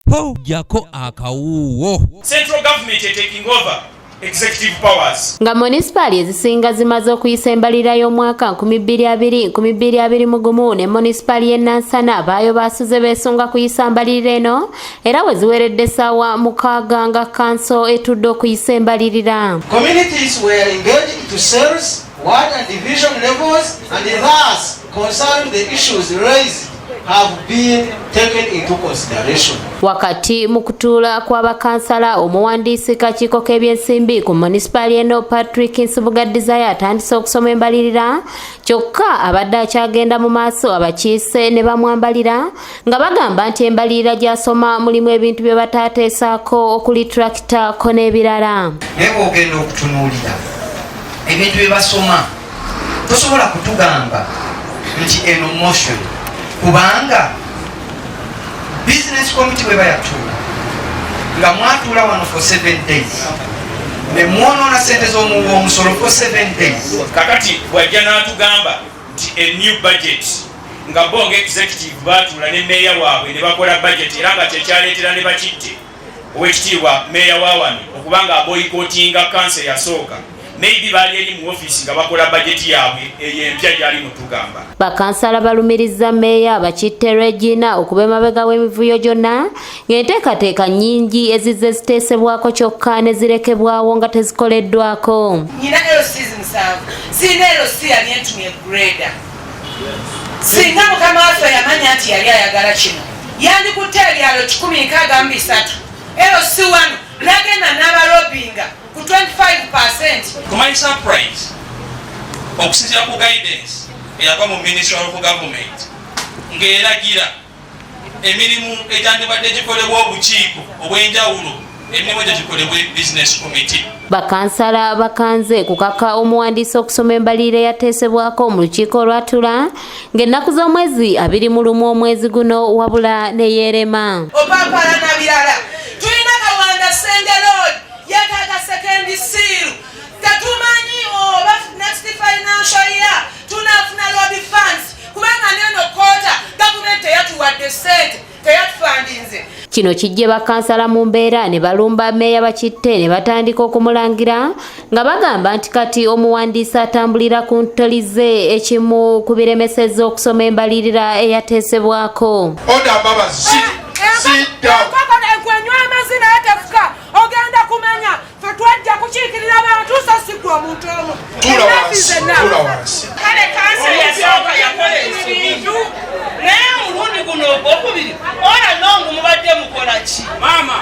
po jako akawuwo. Central government taking over executive powers. Nga municipali ezisinga zimaze okuyisa embalirira y'omwaka 2020 ne municipali y'e Nansana baayo basuze beesunga kuyisa mbalirira eno era we ziweredde essaawa 6 nga kanso etudde okuyisa embalirira. Communities were engaged into sales, ward and division levels, and thus concerning the issues raised have been taken into consideration. Wakati mu kutuula kw'abakansala omuwandiisi kakiiko k'ebyensimbi ku municipali eno Patrick Nsubuga Desire atandise okusoma embalirira kyokka abadde akyagenda mu maaso abakiise ne bamwambalira nga bagamba nti embalirira gy'asoma mulimu ebintu bye bataateesaako okuli tractor ko n'ebirala. Naye bw'ogenda okutunuulira ebintu bye basoma tosobola kutugamba nti eno motion kubanga business committee bwe bayatuula nga mwatuula wano for 7 days ne mwonoona sente z'omusolo for 7 days. Kakati bwajja n'atugamba nti a new budget nga bonga executive baatuula ne meeya waabwe ne bakola budget era nga kyekyaleetera ne bakitte owekitiibwa meeya wa wano okubanga aboyikootinga kanse yasooka. Maybe bali eri mu office nga bakola budget yaabwe ey'empya gyali mutugamba. Bakansala balumiriza meeya bakitte Regina okuba emabega w'emivuyo gyonna ng'enteekateeka nnyingi ezizze ziteesebwako kyokka ne zirekebwawo nga tezikoleddwako. Nina LCs musanvu. Sina LC yali entumye grader. Singa mukama waffe yamanya nti yali ayagala kino yandikutte ebyalo 163. LC wano nagenda n'abalobinga ku 25%. To my surprise, okusinziira ku guidance eyava mu Ministry of Government ng'eragira emirimu egyandibadde gikolebwa obukiiko obw'enjawulo emirimu egyo gikolebwa business committee. Bakansala bakanze kukaka omuwandiisi okusoma embalirira eyateesebwako mu lukiiko olwatula ng'ennaku z'omwezi 21 omwezi guno wabula ne yeerema. Opampala na birala tulina Kawanda Senge Road yetaaga second seal tetumanyi oba next financial year tunafuna road funds kubanga neno kota government yatuwadde sente teyatufandinze. Kino kijje bakansala mu mbeera ne balumba meeya bakitte ne batandika okumulangira nga bagamba nti kati omuwandiisi atambulira ku ntolize ekimu ku biremesezza okusoma embalirira eyateesebwako. Order Babas, sit down. Kwenywa amazina yatefuka ogenda kumanya twajja kukiikirira abantu sasigwa omuntu omu. Tula wansi. Kale kansa yasooka yakola ebintu naye omulundi guno ogwokubiri ora nongu mubadde mukola ki? Mama,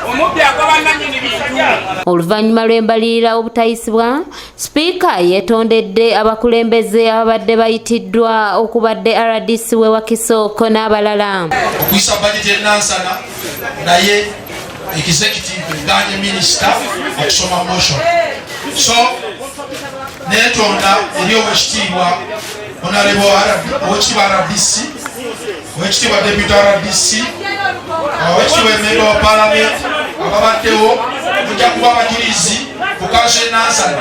omubbi agoba nannyini bintu. Oluvannyuma lw'embalirira obutayisibwa, sipiika yeetondedde abakulembeze ababadde bayitiddwa okubadde RDC we Wakisooko n'abalala. Okuyisa budget y'e Nansana naye executive egaanye minister okusoma motion. So neetonda eri owekitiibwa honorable owekitiibwa RDC, owekitiibwa deputy RDC, owekitiibwa member wa parliament ababaddewo mujja kuba abajulizi ku kanso y'e Nansana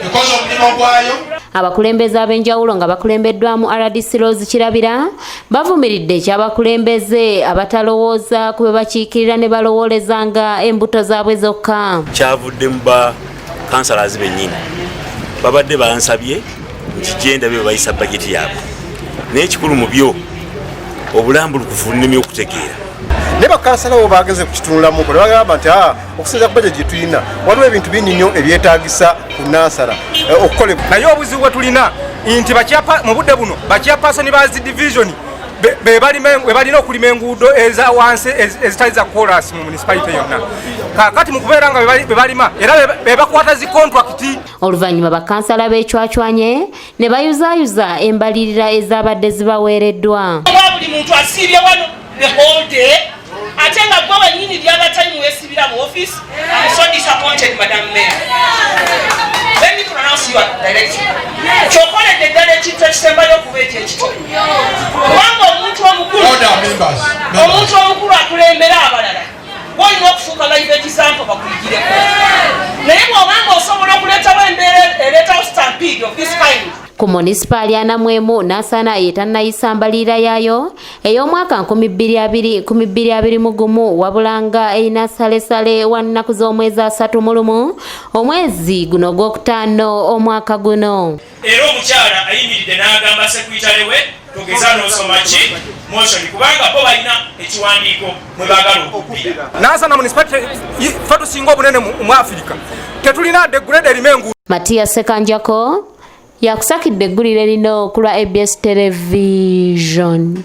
because omulimu gwayo. Abakulembeze ab'enjawulo nga bakulembeddwamu RDC Rose Kirabira bavumiridde ekyabakulembeze abatalowooza ku be bakiikirira ne balowoolezanga embuto zaabwe zokka. Kyavudde mu ba councillors bennyini babadde bansabye nti genda be bayisa bajeti yaabwe naye ekikulu mu byo obulambulukufu nnimi okutegeera. Ne bakansala bo bageze kukitunulamu ko ne bagamba nti okusinza ku budget gye tulina waliwo ebintu bingi nnyo ebyetaagisa ku Nansana okukolebwa. Naye obuzibu bwe tulina nti mu budde buno bakyapasoni ba zi division be balina okulima enguudo eza wansi ezitali za chorus mu municipality yonna. Kakati mu kubeera nga be balima era be bakwata zi contract. Oluvannyuma bakansala beecwacwanye ne bayuzaayuza embalirira ezabadde zibaweereddwa. Buli muntu asiibye wano the whole day. Ate nga gwe wennyini by'abatali weesibira mu office. I'm so disappointed, Madam Mayor. Let me pronounce your direction. Kyokoledde ddala ekintu ekisembayo okuba ekyekito. Kubanga omuntu omukulu akulembera abalala olina okufuuka live example bakuyigireko. Naye bw'obanga osobola okuleetawo embeera ereetawo stampede of this kind ku munisipali ya Namwemu Nansana etannayisa Ambalilira yaayo ey'omwaka 2021 wabulanga erina salesale wa nnaku z'omwezi 31 omwezi guno gw'okutaano omwaka guno. Era omukyala ayimiridde n'agamba sekuyitale we togeza n'osoma ki motion kubanga bo balina ekiwandiiko mwe baagala okubbira. Nansana municipality ffe tusinga obunene mu Afirika tetulina degrade erime enguudo. Matiya Sekanjako yakusakidde eggulire lino ku lwa ABS Television.